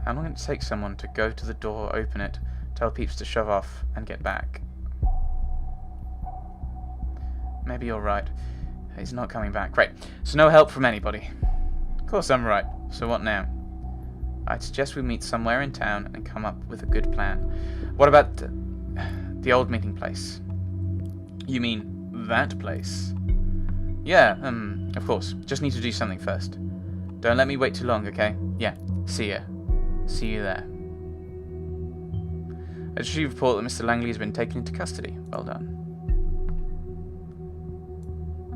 How long did it take someone to go to the door, open it, tell peeps to shove off, and get back? Maybe you're right. He's not coming back. Great. So no help from anybody. Of course I'm right. So what now? I'd suggest we meet somewhere in town and come up with a good plan. What about the old meeting place? You mean that place? Yeah, of course. Just need to do something first. Don't let me wait too long, okay? Yeah, see ya. See you there. I just report that Mr. Langley has been taken into custody. Well done.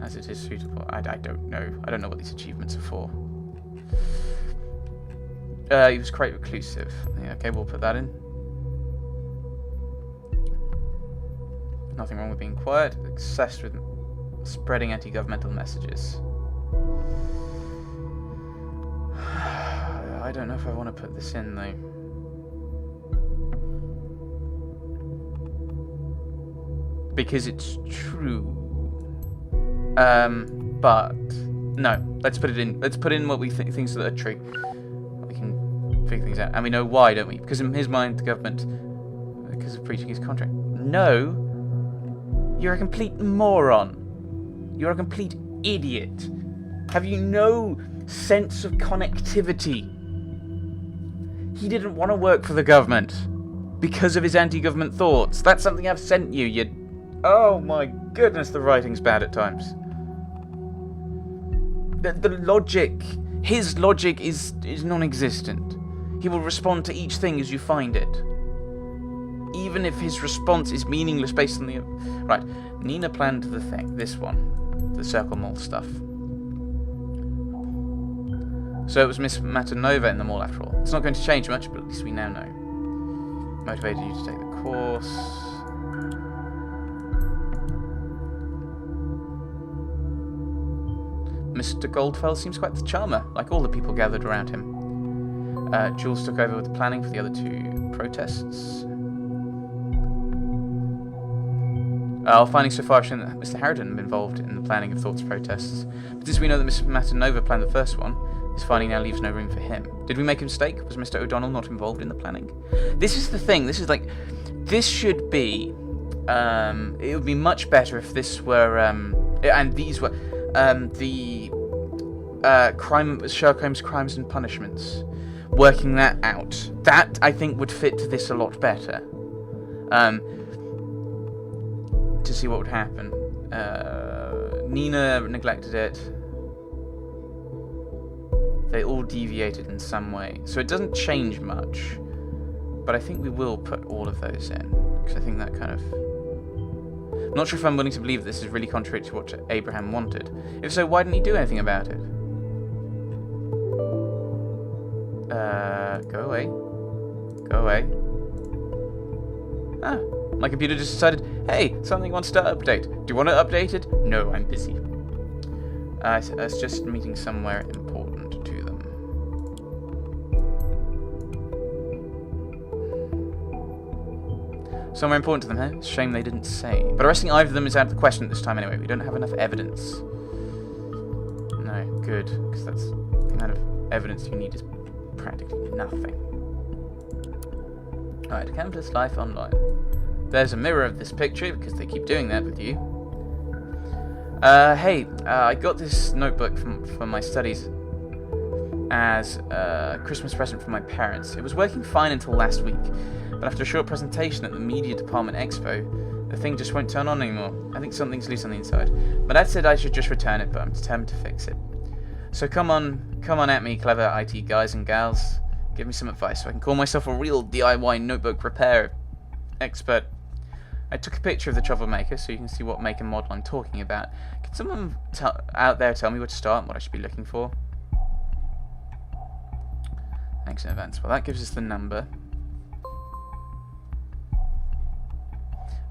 As it is suitable. I don't know. I don't know what these achievements are for. He was quite reclusive. Yeah, okay, we'll put that in. Nothing wrong with being quiet. Obsessed with spreading anti-governmental messages. I don't know if I want to put this in, though. Because it's true. But no, let's put it in. Let's put in what we think things that are true. We can figure things out, and we know why, don't we? Because in his mind, the government, because of breaching his contract. No, you're a complete moron. You're a complete idiot. Have you no sense of connectivity? He didn't want to work for the government because of his anti-government thoughts. That's something I've sent you. You. Oh my goodness, the writing's bad at times. The logic, his logic is non-existent. He will respond to each thing as you find it. Even if his response is meaningless based on the... Right, Nina planned the thing, this one. The Circle Mall stuff. So it was Miss Matanova in the mall after all. It's not going to change much, but at least we now know. Motivated you to take the course... Mr. Goldfell seems quite the charmer, like all the people gathered around him. Jules took over with the planning for the other two protests. Finding so far, I've shown that Mr. Harridan had been involved in the planning of Thought's protests. But since we know that Miss Matanova planned the first one, his finding now leaves no room for him. Did we make a mistake? Was Mr. O'Donnell not involved in the planning? This is the thing. This is like... This should be... it would be much better if this were... and these were... the Sherlock Holmes Crimes and Punishments, working that out. That I think would fit this a lot better. To see what would happen. Nina neglected it. They all deviated in some way, so it doesn't change much. But I think we will put all of those in because I think that kind of. I'm not sure if I'm willing to believe this is really contrary to what Abraham wanted. If so, why didn't he do anything about it? Go away. Go away. Ah, my computer just decided, hey, something wants to update. Do you want to update it? No, I'm busy. It's just meeting somewhere important to them. Somewhere important to them, huh? It's a shame they didn't say. But arresting either of them is out of the question at this time anyway. We don't have enough evidence. No, good. Because that's the kind of evidence you need is practically nothing. Alright, campus life online. There's a mirror of this picture because they keep doing that with you. Hey, I got this notebook from my studies as a Christmas present from my parents. It was working fine until last week. But after a short presentation at the Media Department Expo, the thing just won't turn on anymore. I think something's loose on the inside. My dad said I should just return it, but I'm determined to fix it. So come on at me, clever IT guys and gals. Give me some advice so I can call myself a real DIY notebook repair expert. I took a picture of the troublemaker so you can see what make and model I'm talking about. Can someone out there tell me where to start and what I should be looking for? Thanks in advance. Well, that gives us the number.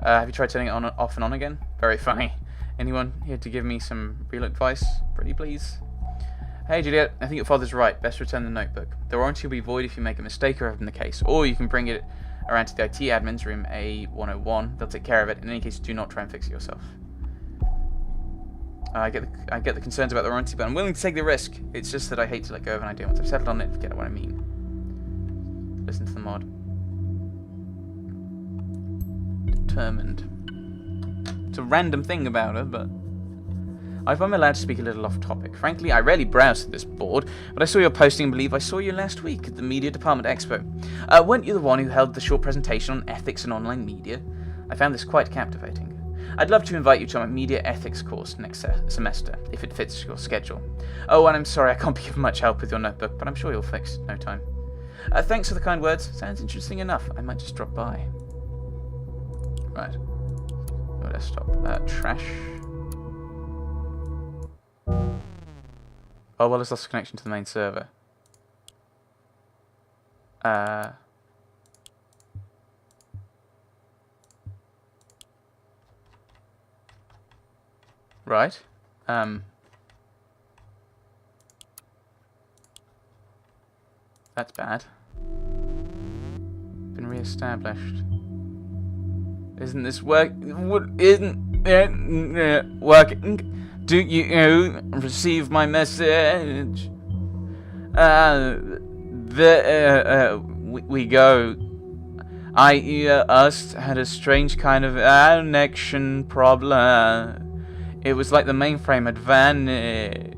Have you tried turning it on, off and on again? Very funny. Anyone here to give me some real advice? Pretty please. Hey Juliet, I think your father's right. Best return the notebook. The warranty will be void if you make a mistake or open the case. Or you can bring it around to the IT admins, room A101. They'll take care of it. In any case, do not try and fix it yourself. I get the concerns about the warranty, but I'm willing to take the risk. It's just that I hate to let go of an idea. Once I've settled on it, forget what I mean. Listen to the mod. Determined. It's a random thing about her, but if I'm allowed to speak a little off topic. Frankly, I rarely browse to this board, but I saw your posting and believe I saw you last week at the Media Department Expo. Weren't you the one who held the short presentation on ethics and online media? I found this quite captivating. I'd love to invite you to my media ethics course next semester, if it fits your schedule. Oh, and I'm sorry I can't be of much help with your notebook, but I'm sure you'll fix it in no time. Thanks for the kind words. Sounds interesting enough. I might just drop by. Right. Your desktop. Trash. Oh, well, it's lost connection to the main server. Right. That's bad. Been re-established. Isn't this isn't it working? Do you receive my message? We go. Us had a strange kind of connection problem. It was like the mainframe had vanished.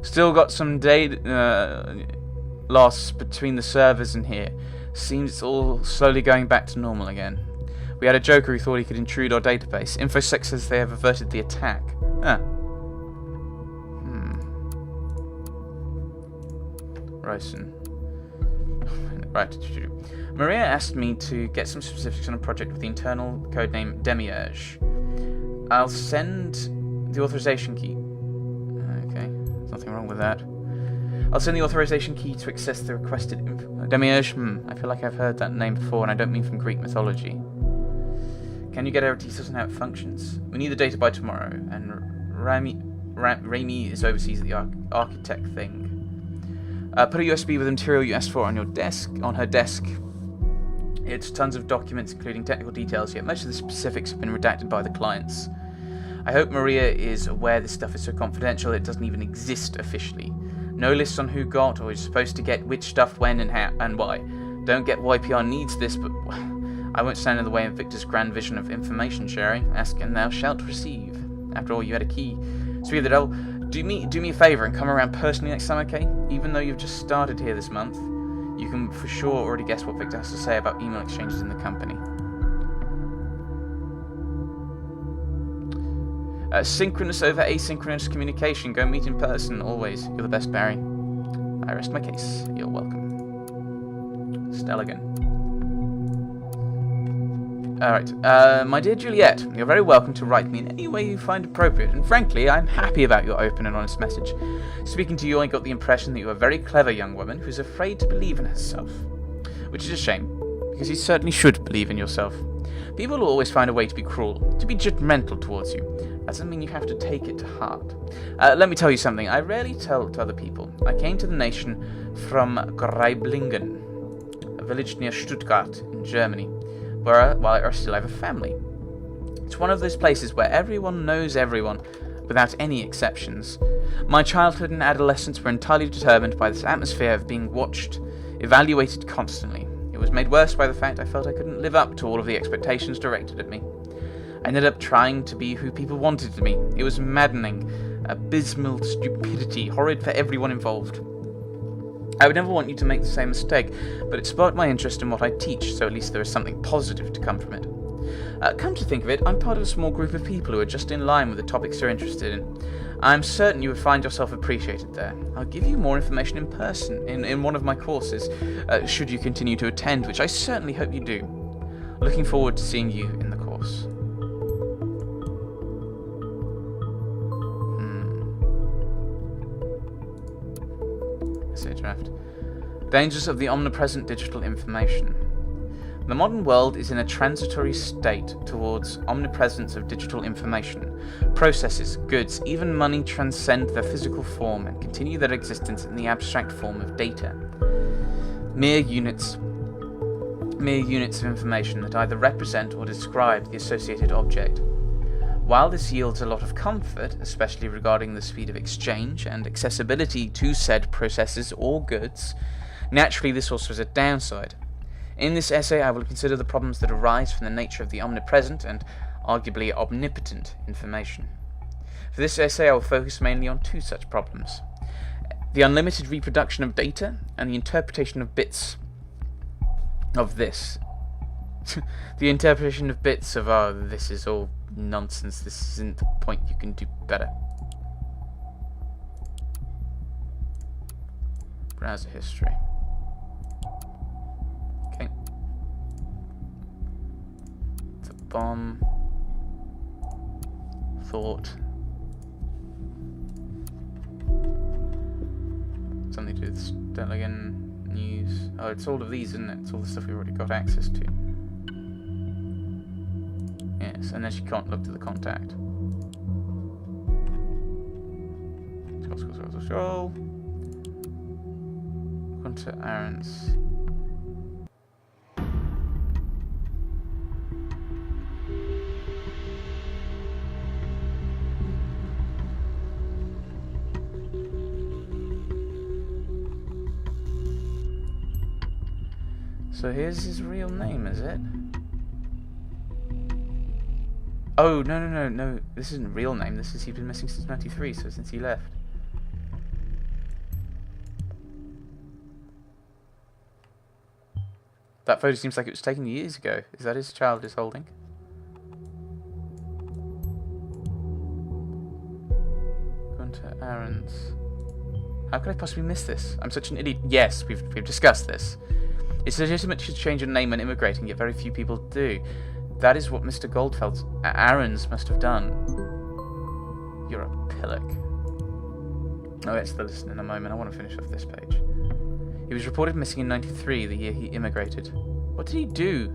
Still got some data loss between the servers and here. Seems it's all slowly going back to normal again. We had a joker who thought he could intrude our database. InfoSec says they have averted the attack. Huh. Ryson. Right. Maria asked me to get some specifics on a project with the internal codename Demiurge. I'll send the authorization key. Okay, there's nothing wrong with that. I'll send the authorization key to access the requested info. Demiurge? I feel like I've heard that name before, and I don't mean from Greek mythology. Can you get our details on how it functions? We need the data by tomorrow, and Raimi is overseas at the architect thing. Put a USB with the material you asked for on her desk. It's tons of documents, including technical details, yet most of the specifics have been redacted by the clients. I hope Maria is aware this stuff is so confidential it doesn't even exist officially. No lists on who got or is supposed to get which stuff when and how and why. Don't get why PR needs this, but I won't stand in the way of Victor's grand vision of information sharing. Ask and thou shalt receive. After all, you had a key. Speak of the devil, do me a favour and come around personally next time, okay? Even though you've just started here this month, you can for sure already guess what Victor has to say about email exchanges in the company. Synchronous over asynchronous communication. Go meet in person, always. You're the best, Barry. I rest my case. You're welcome. Stelligan. Alright, my dear Juliet, you're very welcome to write me in any way you find appropriate, and frankly, I'm happy about your open and honest message. Speaking to you, I got the impression that you're a very clever young woman who's afraid to believe in herself. Which is a shame, because you certainly should believe in yourself. People will always find a way to be cruel, to be judgmental towards you. That doesn't mean you have to take it to heart. Let me tell you something I rarely tell to other people. I came to the nation from Greiblingen, a village near Stuttgart in Germany, where I still have a family. It's one of those places where everyone knows everyone, without any exceptions. My childhood and adolescence were entirely determined by this atmosphere of being watched, evaluated constantly. It was made worse by the fact I felt I couldn't live up to all of the expectations directed at me. I ended up trying to be who people wanted me. It was maddening, abysmal stupidity, horrid for everyone involved. I would never want you to make the same mistake, but it sparked my interest in what I teach, so at least there is something positive to come from it. Come to think of it, I'm part of a small group of people who are just in line with the topics you're interested in. I'm certain you would find yourself appreciated there. I'll give you more information in person, in one of my courses, should you continue to attend, which I certainly hope you do. Looking forward to seeing you in the course. Draft. Dangers of the omnipresent digital information. The modern world is in a transitory state towards omnipresence of digital information. Processes, goods, even money transcend their physical form and continue their existence in the abstract form of data. Mere units of information that either represent or describe the associated object. While this yields a lot of comfort, especially regarding the speed of exchange and accessibility to said processes or goods, Naturally, this also has a downside. In this essay, I will consider the problems that arise from the nature of the omnipresent and arguably omnipotent information. For this essay, I will focus mainly on two such problems: the unlimited reproduction of data and the interpretation of bits of this. The interpretation of bits of, oh, this is all nonsense, this isn't the point, you can do better. Browser history. Okay. It's a bomb. Thought. Something to do with Stelligan news. Oh, it's all of these, isn't it? It's all the stuff we've already got access to. Yes, unless you can't look to the contact. Scroll. Contact Aaron's. So here's his real name, is it? Oh, no. This isn't real name. This is, he's been missing since 93, so since he left. That photo seems like it was taken years ago. Is that his child is holding? Going to Aaron's. How could I possibly miss this? I'm such an idiot. Yes, we've discussed this. It's legitimate to change your name when immigrating, yet very few people do. That is what Mr. Goldfeld's Aaron's must have done. You're a pillock. Oh, it's the list in a moment. I want to finish off this page. He was reported missing in 93, the year he immigrated. What did he do?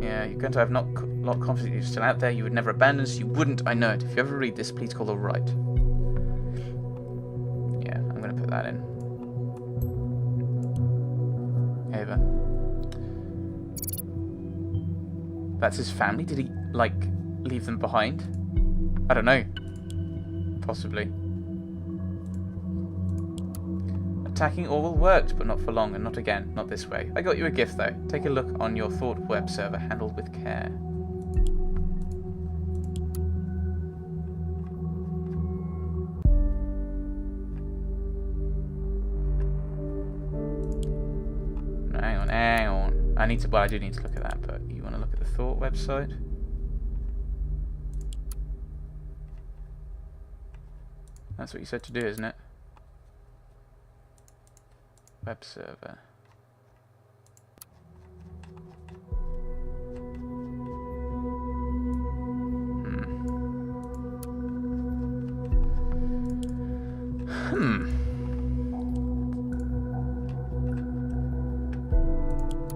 Yeah, you're going to have not a lot of confidence you're still out there. You would never abandon us. You wouldn't. I know it. If you ever read this, please call the right. Yeah, I'm going to put that in. Ava. That's his family? Did he, like, leave them behind? I don't know. Possibly. Attacking Orwell worked, but not for long, and not again. Not this way. I got you a gift, though. Take a look on your Thought web server, handled with care. Hang on. I do need to look at that, but you want to look at the Thought website? That's what you said to do, isn't it? Web server.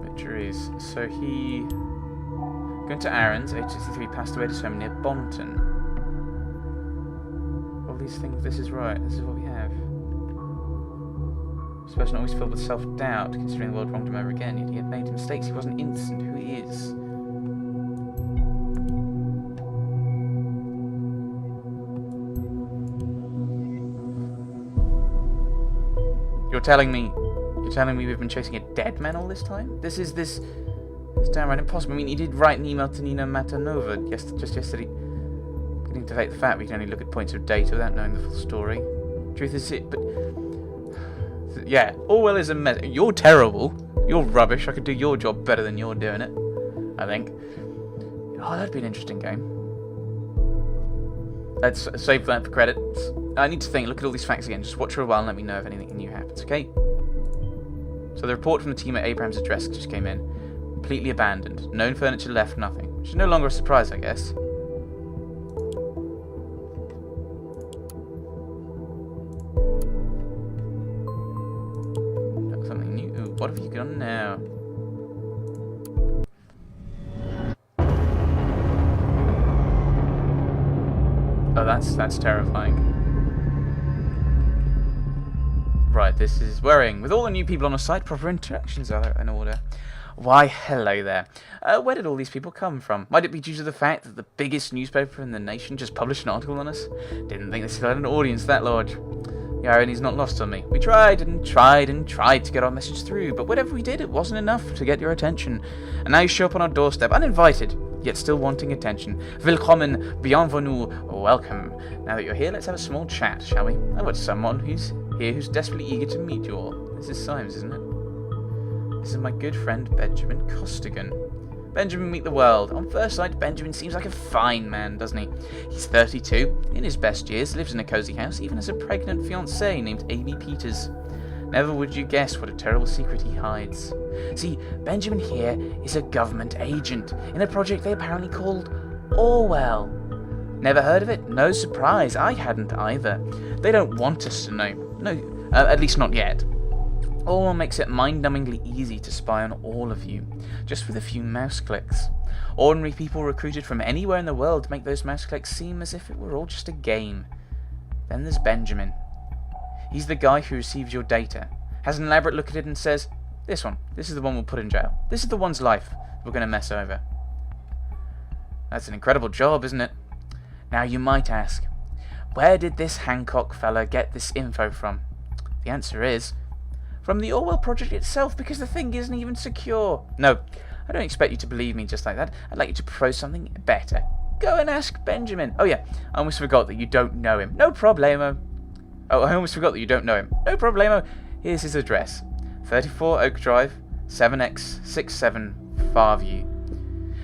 Victories. So he... Going to Aaron's, age 63, passed away at his home near Bonton. All these things, this is right, this is what we have. This person always filled with self-doubt, considering the world wronged him over again, yet he had made mistakes, he wasn't innocent, who he is. You're telling me we've been chasing a dead man all this time? This downright impossible. I mean, he did write an email to Nina Matanova just yesterday, getting to debate the fact we can only look at points of data without knowing the full story. Truth is it, but yeah, Orwell is a mess. You're terrible. You're rubbish. I could do your job better than you're doing it, I think. Oh, that'd be an interesting game. Let's save that for credits. I need to think, look at all these facts again. Just watch for a while and let me know if anything new happens, okay? So the report from the team at Abraham's address just came in. Completely abandoned. No furniture left, nothing. Which is no longer a surprise, I guess. Something new. Ooh, what have you done now? Oh, that's terrifying. Right, this is worrying. With all the new people on the site, proper interactions are in order. Why, hello there. Where did all these people come from? Might it be due to the fact that the biggest newspaper in the nation just published an article on us? Didn't think this had an audience that large. The irony's not lost on me. We tried and tried and tried to get our message through, but whatever we did, it wasn't enough to get your attention. And now you show up on our doorstep, uninvited, yet still wanting attention. Willkommen, bienvenue, welcome. Now that you're here, let's have a small chat, shall we? I've got someone who's here who's desperately eager to meet you all. This is Symes, isn't it? This is my good friend, Benjamin Costigan. Benjamin, meet the world. On first sight, Benjamin seems like a fine man, doesn't he? He's 32, in his best years, lives in a cosy house, even has a pregnant fiancée named Amy Peters. Never would you guess what a terrible secret he hides. See, Benjamin here is a government agent in a project they apparently called Orwell. Never heard of it? No surprise, I hadn't either. They don't want us to know. No, at least not yet. Orwell makes it mind-numbingly easy to spy on all of you, just with a few mouse clicks. Ordinary people recruited from anywhere in the world make those mouse clicks seem as if it were all just a game. Then there's Benjamin. He's the guy who receives your data, has an elaborate look at it and says, this is the one we'll put in jail. This is the one's life we're going to mess over. That's an incredible job, isn't it? Now you might ask, where did this Hancock fella get this info from? The answer is, from the Orwell project itself, because the thing isn't even secure. No, I don't expect you to believe me just like that. I'd like you to propose something better. Go and ask Benjamin. Oh yeah, I almost forgot that you don't know him. No problemo. Oh, I almost forgot that you don't know him. No problemo. Here's his address. 34 Oak Drive, 7X67, Farview.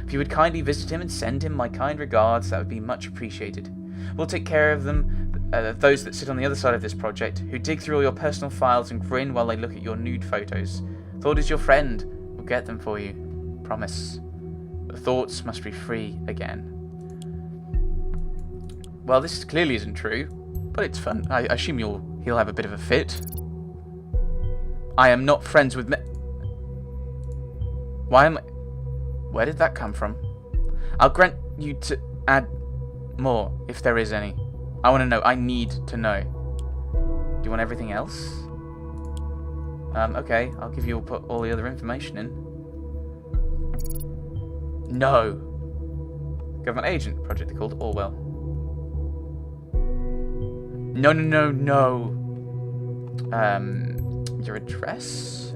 If you would kindly visit him and send him my kind regards, that would be much appreciated. We'll take care of them. Those that sit on the other side of this project, who dig through all your personal files and grin while they look at your nude photos. Thought is your friend. We'll get them for you. Promise. The thoughts must be free again. Well, this clearly isn't true, but it's fun. I assume he'll have a bit of a fit. I am not friends with Where did that come from? I'll grant you to add more, if there is any. I want to know. I need to know. Do you want everything else? Okay. I'll give you all the other information in. No. Government agent. Project called Orwell. No. Your address?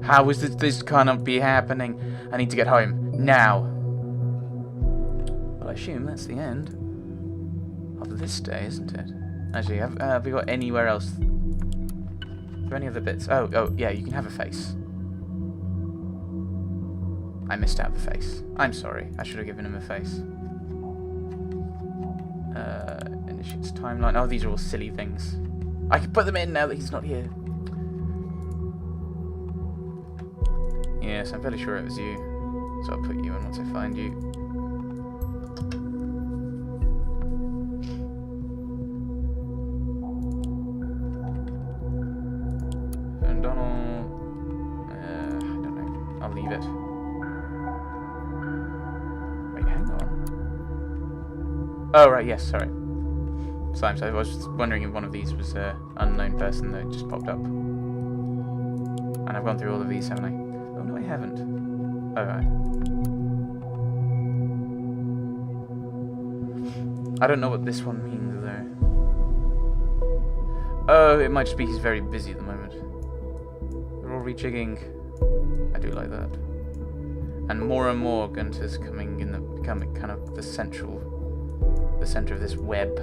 How is this cannot be happening? I need to get home. Now. Well, I assume that's the end of this day, isn't it? Actually, have we got anywhere else? Are there any other bits? Oh, yeah, you can have a face. I missed out the face. I'm sorry. I should have given him a face. Initiates timeline. Oh, these are all silly things. I can put them in now that he's not here. Yes, I'm fairly sure it was you. So I'll put you in once I find you. And Donald... I don't know. I'll leave it. Wait, hang on. Oh, right, yes, sorry. Slimes, I was just wondering if one of these was an unknown person that just popped up. And I've gone through all of these, haven't I? Oh, no, I haven't. Alright. I don't know what this one means, though. Oh, it might just be he's very busy at the moment. They're all rejigging. I do like that. And more Gunters coming in becoming kind of the center of this web.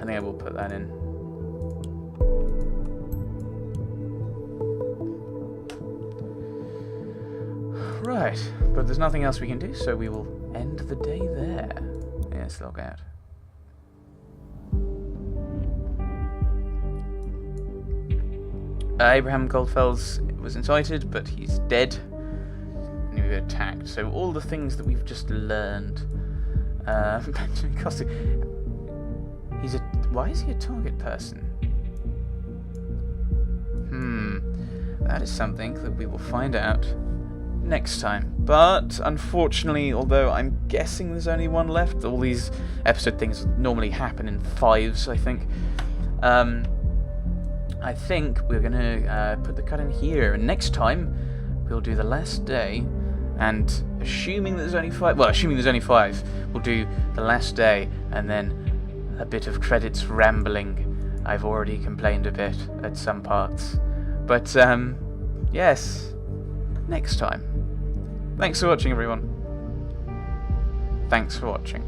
I think I will put that in. Right, but there's nothing else we can do, so we will end the day there. Yes, log out. Abraham Goldfels was incited, but he's dead. And he was attacked. So all the things that we've just learned. Benjamin Costa. Why is he a target person? That is something that we will find out next time. But unfortunately, although I'm guessing there's only one left, all these episode things normally happen in 5s, I think. I think we're gonna put the cut in here, and next time we'll do the last day, and assuming there's only 5, we'll do the last day, and then a bit of credits rambling. I've already complained a bit at some parts. But, yes, next time. Thanks for watching, everyone. Thanks for watching.